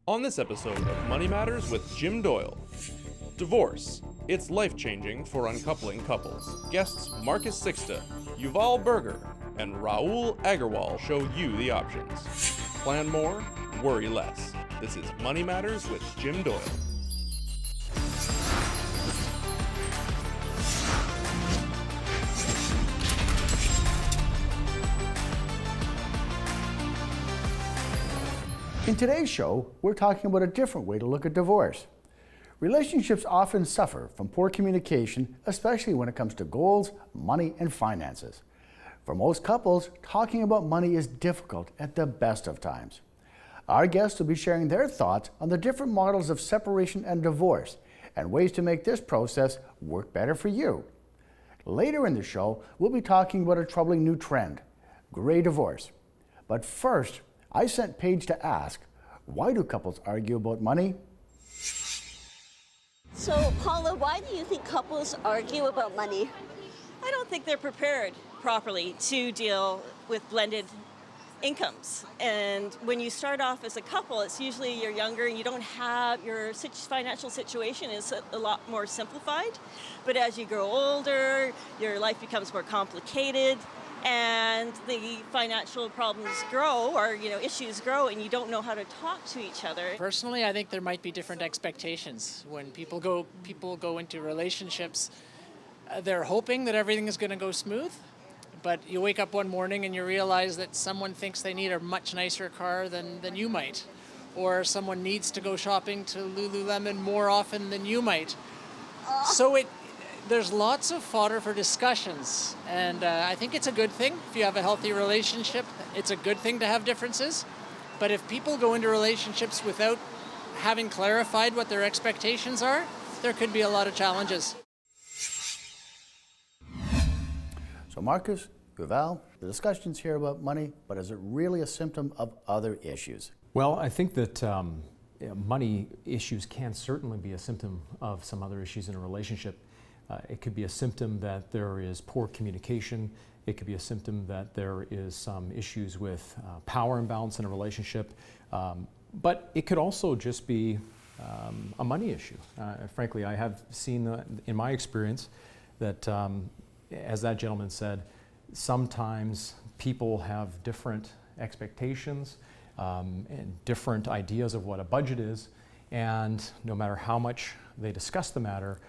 On this episode of Money Matters with Jim Doyle. Divorce. It's life-changing for uncoupling couples. Guests Marcus Sixta, Yuval Berger, and Raul Agarwal show you the options. Plan more, worry less. This is Money Matters with Jim Doyle. In today's show, we're talking about a different way to look at divorce. Relationships often suffer from poor communication, especially when it comes to goals, money, and finances. For most couples, talking about money is difficult at the best of times. Our guests will be sharing their thoughts on the different models of separation and divorce and ways to make this process work better for you. Later in the show, we'll be talking about a troubling new trend, gray divorce. But first, I sent Paige to ask, why do couples argue about money? So, Paula, why do you think couples argue about money? I don't think they're prepared properly to deal with blended incomes. And when you start off as a couple, it's usually you're younger and you don't have, your financial situation is a lot more simplified. But as you grow older, your life becomes more complicated, and the financial problems grow, or issues grow, and you don't know how to talk to each other. Personally, I think there might be different expectations. When people go into relationships, they're hoping that everything is going to go smooth, but you wake up one morning and you realize that someone thinks they need a much nicer car than you might, or someone needs to go shopping to Lululemon more often than you might. So there's lots of fodder for discussions, and I think it's a good thing. If you have a healthy relationship, it's a good thing to have differences. But if people go into relationships without having clarified what their expectations are, there could be a lot of challenges. So Marcus, Yuval, the discussion's here about money, but is it really a symptom of other issues? Well, I think that money issues can certainly be a symptom of some other issues in a relationship. It could be a symptom that there is poor communication. It could be a symptom that there is some issues with power imbalance in a relationship. But it could also just be a money issue. Frankly, I have seen in my experience that, as that gentleman said, sometimes people have different expectations and different ideas of what a budget is. And no matter how much they discuss the matter,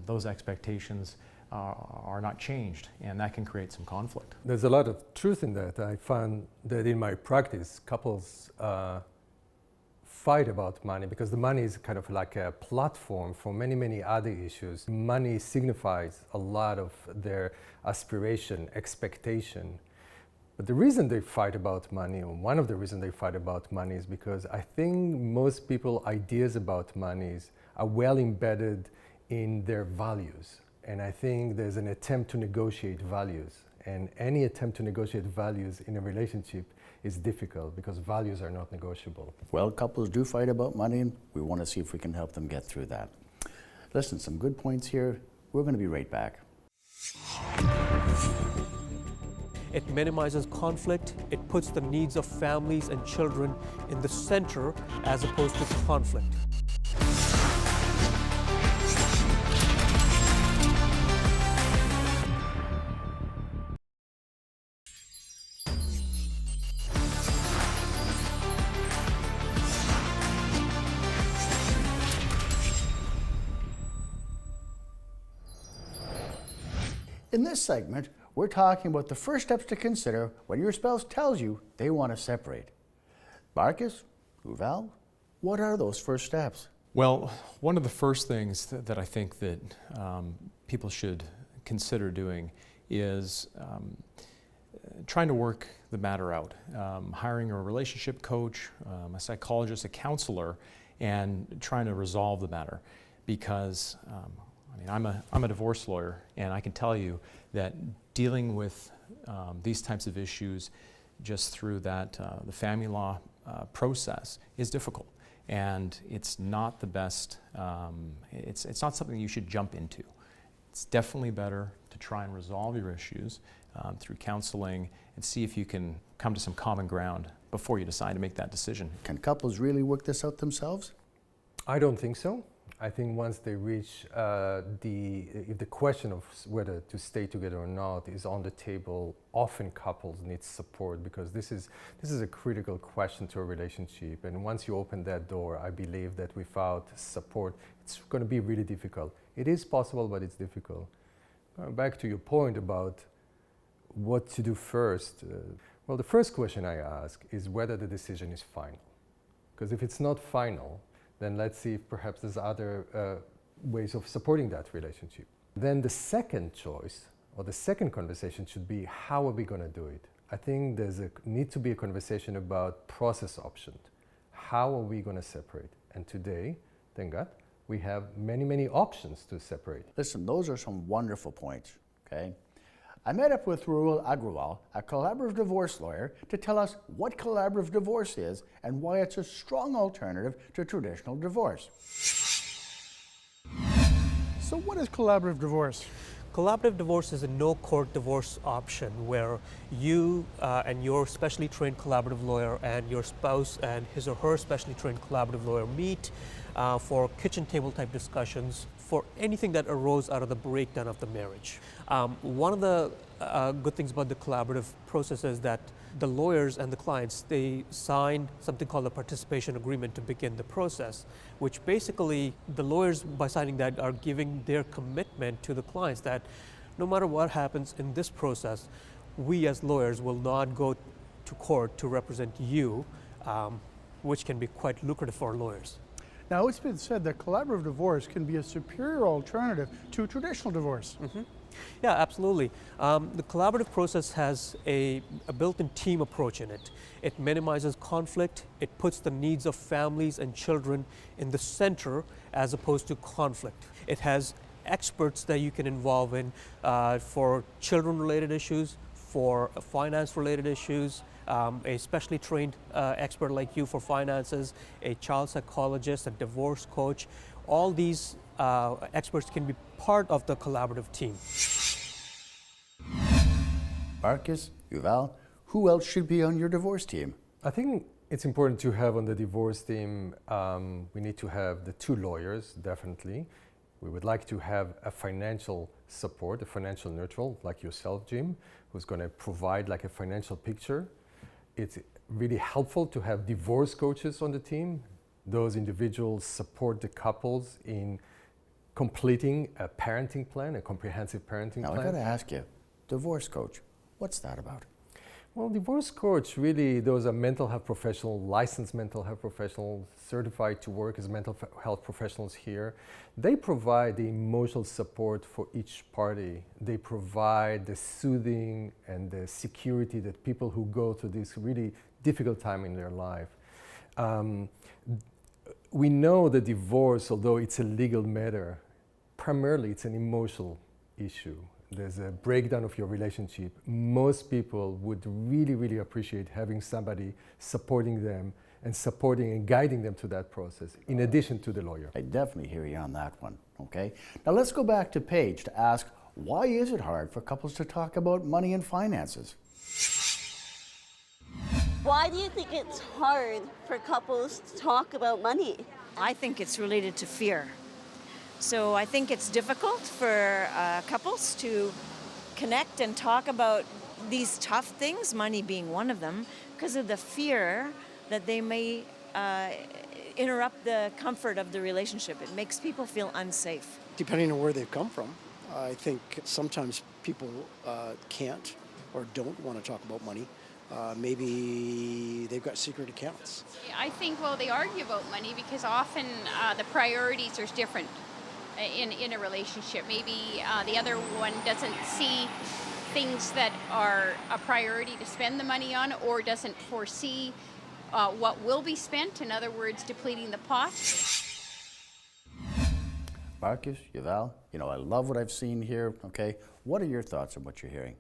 those expectations are not changed, and that can create some conflict. There's a lot of truth in that. I found that in my practice, couples fight about money because the money is kind of like a platform for many, many other issues. Money signifies a lot of their aspiration, expectation. But the reason they fight about money, or one of the reasons they fight about money, is because I think most people's ideas about money are well embedded in their values. And I think there's an attempt to negotiate values. And any attempt to negotiate values in a relationship is difficult because values are not negotiable. Well, couples do fight about money, and we want to see if we can help them get through that. Listen, some good points here. We're going to be right back. It minimizes conflict. It puts the needs of families and children in the center as opposed to conflict. In this segment, we're talking about the first steps to consider when your spouse tells you they want to separate. Marcus, Yuval, what are those first steps? Well, one of the first things that I think that people should consider doing is trying to work the matter out. Hiring a relationship coach, a psychologist, a counselor, and trying to resolve the matter. Because I'm a divorce lawyer, and I can tell you that dealing with these types of issues just through that the family law process is difficult, and it's not the best. It's not something you should jump into. It's definitely better to try and resolve your issues through counseling and see if you can come to some common ground before you decide to make that decision. Can couples really work this out themselves? I don't think so. I think once they reach if the question of whether to stay together or not is on the table, often couples need support, because this is a critical question to a relationship. And once you open that door, I believe that without support, it's going to be really difficult. It is possible, but it's difficult. Going back to your point about what to do first, well, the first question I ask is whether the decision is final. Because if it's not final, then let's see if perhaps there's other ways of supporting that relationship. Then the second choice, or the second conversation, should be, how are we going to do it? I think there's need to be a conversation about process options. How are we going to separate? And today, thank God, we have many, many options to separate. Listen, those are some wonderful points, okay? I met up with Raul Agrawal, a collaborative divorce lawyer, to tell us what collaborative divorce is and why it's a strong alternative to traditional divorce. So what is collaborative divorce? Collaborative divorce is a no-court divorce option where you and your specially trained collaborative lawyer and your spouse and his or her specially trained collaborative lawyer meet for kitchen table type discussions for anything that arose out of the breakdown of the marriage. One of the good things about the collaborative process is that the lawyers and the clients, they sign something called a participation agreement to begin the process, which basically the lawyers, by signing that, are giving their commitment to the clients that no matter what happens in this process, we as lawyers will not go to court to represent you, which can be quite lucrative for lawyers. Now, it's been said that collaborative divorce can be a superior alternative to traditional divorce. Mm-hmm. Yeah, absolutely. The collaborative process has a built-in team approach in it. It minimizes conflict. It puts the needs of families and children in the center as opposed to conflict. It has experts that you can involve in for children-related issues, for finance-related issues, a specially trained expert like you for finances, a child psychologist, a divorce coach. All these experts can be part of the collaborative team. Marcus, Yuval, who else should be on your divorce team? I think it's important to have on the divorce team, we need to have the two lawyers, definitely. We would like to have a financial support, a financial neutral, like yourself, Jim, who's going to provide like a financial picture. It's really helpful to have divorce coaches on the team. Those individuals support the couples in completing a parenting plan, a comprehensive parenting plan. Now, I got to ask you, divorce coach, what's that about? Well, divorce coach, really, those are mental health professionals, licensed mental health professionals, certified to work as mental health professionals here. They provide the emotional support for each party. They provide the soothing and the security that people who go through this really difficult time in their life. We know that divorce, although it's a legal matter, primarily it's an emotional issue. There's a breakdown of your relationship. Most people would really, really appreciate having somebody supporting them and supporting and guiding them through that process, in addition to the lawyer. I definitely hear you on that one, okay? Now let's go back to Paige to ask, why is it hard for couples to talk about money and finances? Why do you think it's hard for couples to talk about money? I think it's related to fear. So I think it's difficult for couples to connect and talk about these tough things, money being one of them, because of the fear that they may interrupt the comfort of the relationship. It makes people feel unsafe. Depending on where they've come from, I think sometimes people can't or don't want to talk about money. Maybe they've got secret accounts. I think, well, they argue about money because often the priorities are different in a relationship. Maybe the other one doesn't see things that are a priority to spend the money on, or doesn't foresee what will be spent, in other words, depleting the pot. Marcus, Yuval, I love what I've seen here, okay? What are your thoughts on what you're hearing?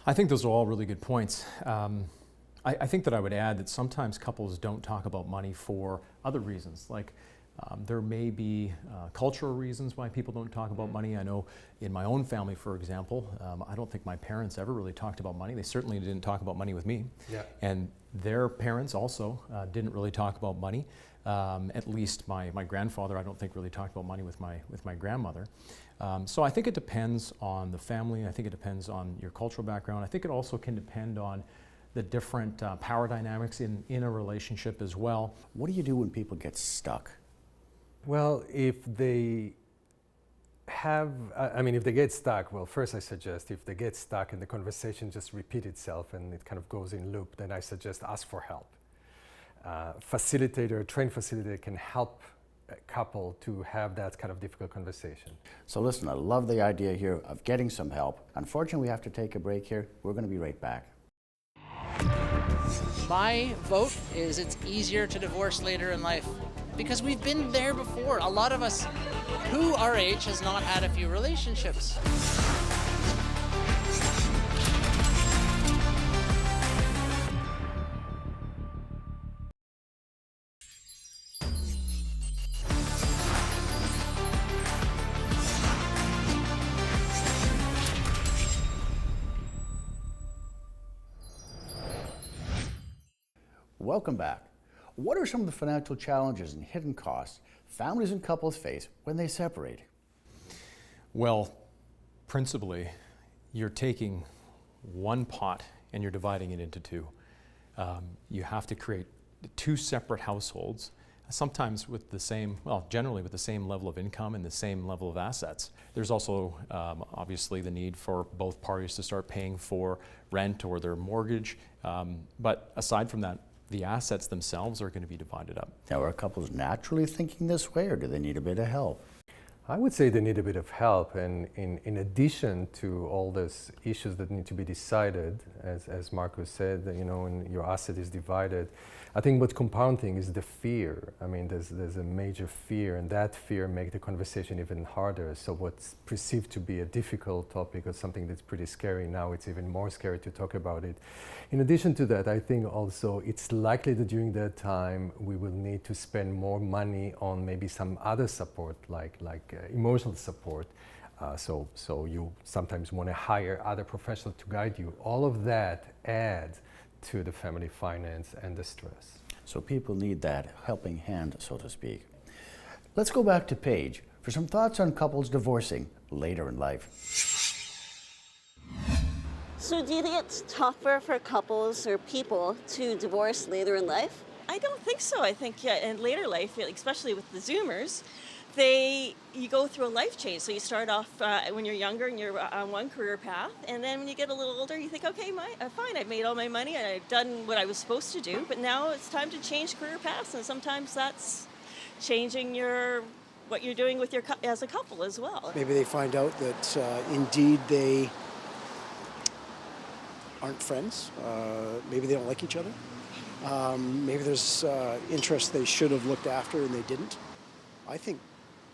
I think those are all really good points. I think that I would add that sometimes couples don't talk about money for other reasons, like There may be cultural reasons why people don't talk about money. I know in my own family, for example, I don't think my parents ever really talked about money. They certainly didn't talk about money with me. Yeah. And their parents also didn't really talk about money. At least my grandfather, I don't think, really talked about money with my grandmother. So I think it depends on the family. I think it depends on your cultural background. I think it also can depend on the different power dynamics in a relationship as well. What do you do when people get stuck? Well, if they have, if they get stuck, well, first I suggest if they get stuck and the conversation just repeats itself and it kind of goes in loop, then I suggest ask for help. Facilitator, trained facilitator can help a couple to have that kind of difficult conversation. So listen, I love the idea here of getting some help. Unfortunately, we have to take a break here. We're going to be right back. My vote is it's easier to divorce later in life because we've been there before. A lot of us who our age has not had a few relationships. Welcome back. What are some of the financial challenges and hidden costs families and couples face when they separate? Well, principally, you're taking one pot and you're dividing it into two. You have to create two separate households, sometimes with the same, well, generally with the same level of income and the same level of assets. There's also obviously the need for both parties to start paying for rent or their mortgage. But aside from that, the assets themselves are going to be divided up. Now, are couples naturally thinking this way, or do they need a bit of help? I would say they need a bit of help, and in addition to all these issues that need to be decided, as Marcus said, when your asset is divided, I think what's compounding is the fear. I mean, there's a major fear, and that fear makes the conversation even harder. So what's perceived to be a difficult topic or something that's pretty scary, now it's even more scary to talk about it. In addition to that, I think also it's likely that during that time we will need to spend more money on maybe some other support, like emotional support. So you sometimes want to hire other professionals to guide you. All of that adds to the family finance and the stress. So people need that helping hand, so to speak. Let's go back to Paige for some thoughts on couples divorcing later in life. So do you think it's tougher for couples or people to divorce later in life? I don't think so. I think, in later life, especially with the Zoomers, you go through a life change. So you start off when you're younger and you're on one career path, and then when you get a little older, you think, okay, fine, I've made all my money and I've done what I was supposed to do, but now it's time to change career paths, and sometimes that's changing what you're doing with as a couple as well. Maybe they find out that indeed they aren't friends. Maybe they don't like each other. Maybe there's interests they should have looked after and they didn't. I think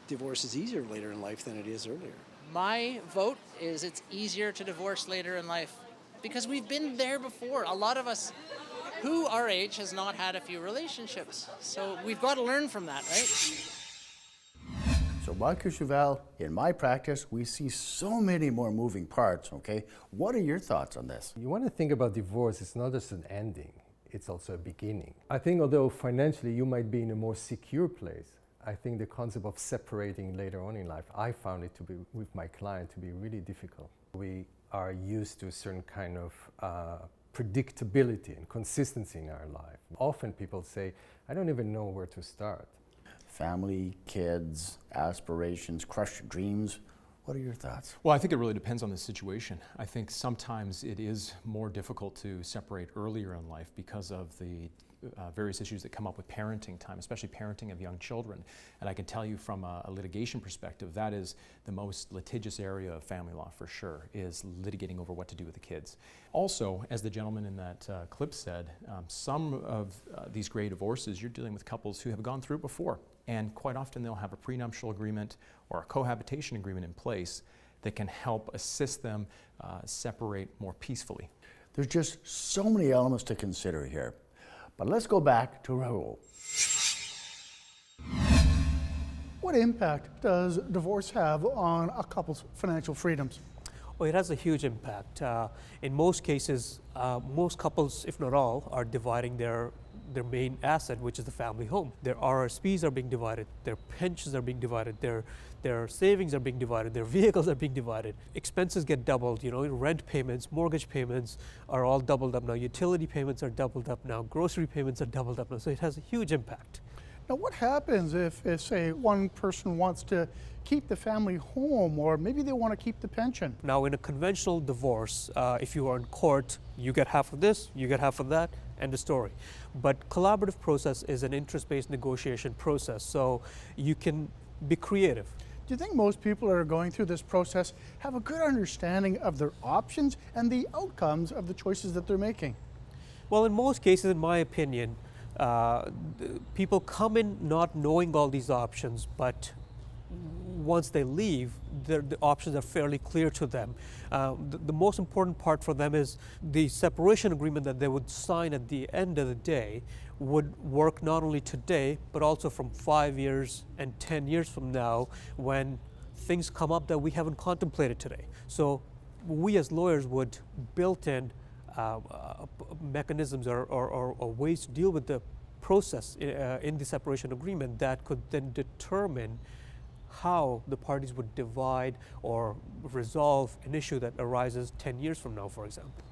divorce is easier later in life than it is earlier. My vote is it's easier to divorce later in life because we've been there before. A lot of us who our age has not had a few relationships. So we've got to learn from that, right? So Marcus Juval, in my practice, we see so many more moving parts, okay? What are your thoughts on this? You want to think about divorce, it's not just an ending, it's also a beginning. I think although financially you might be in a more secure place, I think the concept of separating later on in life, I found it to be, with my client, to be really difficult. We are used to a certain kind of predictability and consistency in our life. Often people say, I don't even know where to start. Family, kids, aspirations, crushed dreams. What are your thoughts? Well, I think it really depends on the situation. I think sometimes it is more difficult to separate earlier in life because of the various issues that come up with parenting time, especially parenting of young children. And I can tell you from a litigation perspective, that is the most litigious area of family law for sure, is litigating over what to do with the kids. Also, as the gentleman in that clip said, some of these gray divorces, you're dealing with couples who have gone through it before. And quite often they'll have a prenuptial agreement or a cohabitation agreement in place that can help assist them separate more peacefully. There's just so many elements to consider here. But let's go back to Raul. what impact does divorce have on a couple's financial freedoms? Oh, it has a huge impact. In most cases, most couples, if not all, are dividing their main asset, which is the family home. Their RSPs are being divided, their pensions are being divided, their savings are being divided, their vehicles are being divided. Expenses get doubled, rent payments, mortgage payments are all doubled up now, utility payments are doubled up now, grocery payments are doubled up now, so it has a huge impact. Now, what happens if, say, one person wants to keep the family home, or maybe they want to keep the pension? Now, in a conventional divorce, if you are in court, you get half of this, you get half of that, end of story. But collaborative process is an interest-based negotiation process, so you can be creative. Do you think most people that are going through this process have a good understanding of their options and the outcomes of the choices that they're making? Well, in most cases, in my opinion, people come in not knowing all these options, but once they leave, the options are fairly clear to them. The most important part for them is the separation agreement that they would sign at the end of the day would work not only today, but also from 5 years and 10 years from now when things come up that we haven't contemplated today. So we as lawyers would build in mechanisms or ways to deal with the process in the separation agreement that could then determine how the parties would divide or resolve an issue that arises 10 years from now, for example.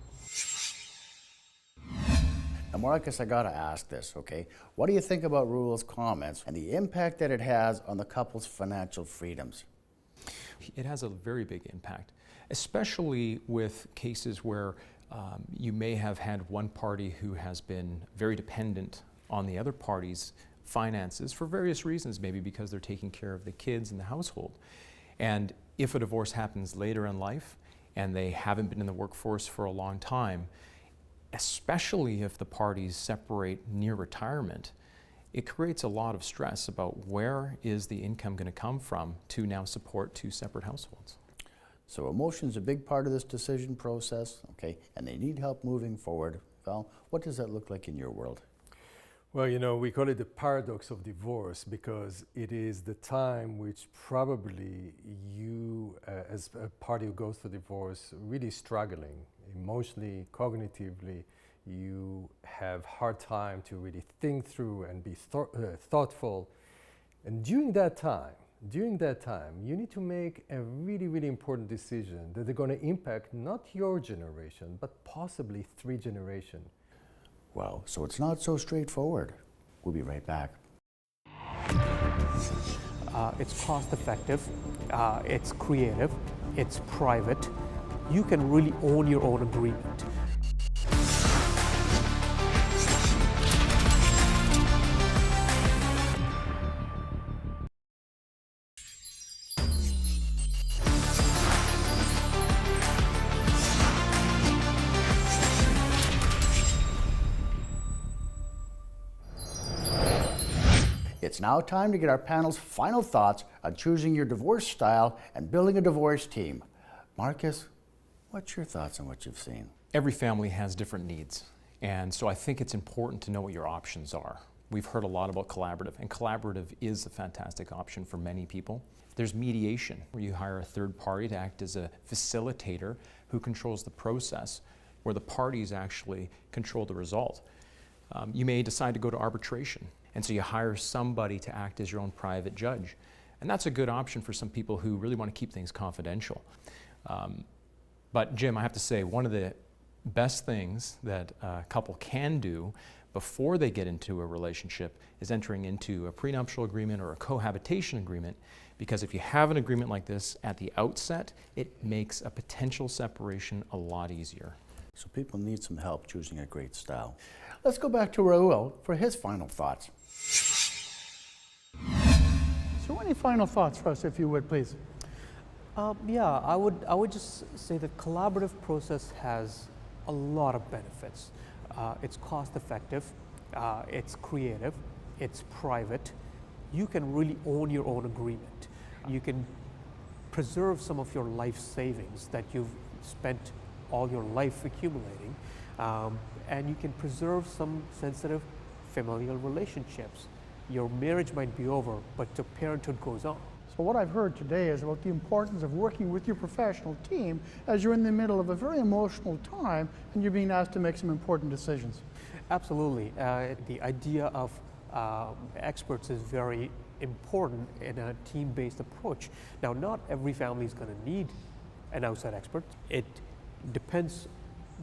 Now, Marcus, I gotta ask this, okay? What do you think about Raul's comments and the impact that it has on the couple's financial freedoms? It has a very big impact, especially with cases where you may have had one party who has been very dependent on the other party's finances for various reasons, maybe because they're taking care of the kids in the household. And if a divorce happens later in life and they haven't been in the workforce for a long time, especially if the parties separate near retirement, it creates a lot of stress about where is the income going to come from to now support two separate households. So emotion's a big part of this decision process, okay, and they need help moving forward. Well, what does that look like in your world? Well, we call it the paradox of divorce because it is the time which probably you, as a party who goes through divorce, really struggling emotionally, cognitively. You have hard time to really think through and be thoughtful. And during that time, you need to make a really, really important decision that are going to impact not your generation, but possibly 3 generations. Well, so it's not so straightforward. We'll be right back. It's cost effective, it's creative, it's private. You can really own your own agreement. It's now time to get our panel's final thoughts on choosing your divorce style and building a divorce team. Marcus, what's your thoughts on what you've seen? Every family has different needs, and so I think it's important to know what your options are. We've heard a lot about collaborative, and collaborative is a fantastic option for many people. There's mediation, where you hire a third party to act as a facilitator who controls the process, where the parties actually control the result. You may decide to go to arbitration, and so you hire somebody to act as your own private judge. And that's a good option for some people who really want to keep things confidential. But Jim, I have to say, one of the best things that a couple can do before they get into a relationship is entering into a prenuptial agreement or a cohabitation agreement, because if you have an agreement like this at the outset, it makes a potential separation a lot easier. So people need some help choosing a great style. Let's go back to Raul for his final thoughts. So any final thoughts for us, if you would, please? Yeah, I would just say the collaborative process has a lot of benefits. It's cost effective, it's creative, it's private. You can really own your own agreement. You can preserve some of your life savings that you've spent all your life accumulating, and you can preserve some sensitive familial relationships. your marriage might be over, but your parenthood goes on. So what I've heard today is about the importance of working with your professional team as you're in the middle of a very emotional time and you're being asked to make some important decisions. Absolutely. The idea of experts is very important in a team-based approach. Now, not every family is going to need an outside expert. It depends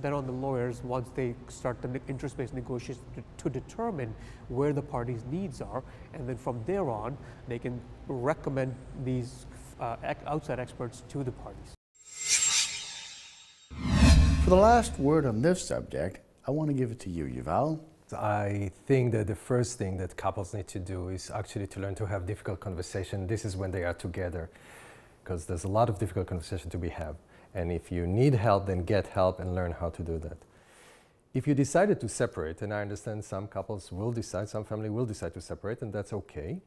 then on the lawyers once they start the interest-based negotiations to determine where the parties' needs are, and then from there on, they can recommend these outside experts to the parties. For the last word on this subject, I want to give it to you, Yuval. I think that the first thing that couples need to do is actually to learn to have difficult conversation. This is when they are together, because there's a lot of difficult conversation to be had. And if you need help, then get help and learn how to do that. If you decided to separate, and I understand some couples will decide, some family will decide to separate, and that's okay.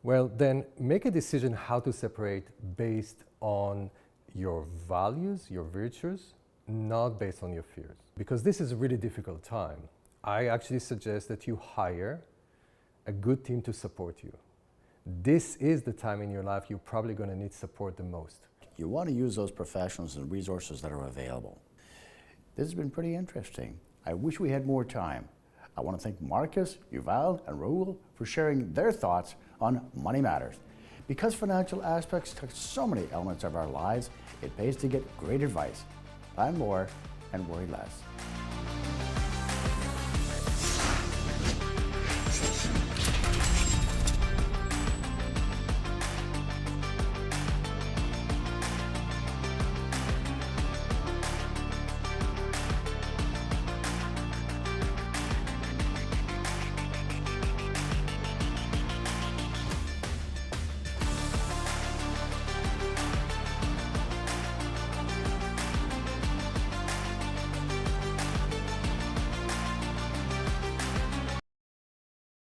Well, then make a decision how to separate based on your values, your virtues, not based on your fears. Because this is a really difficult time. I actually suggest that you hire a good team to support you. This is the time in your life you're probably going to need support the most. You want to use those professionals and resources that are available. This has been pretty interesting. I wish we had more time. I want to thank Marcus, Yuval, and Raul for sharing their thoughts on money matters. Because financial aspects touch so many elements of our lives, it pays to get great advice. Plan more and worry less.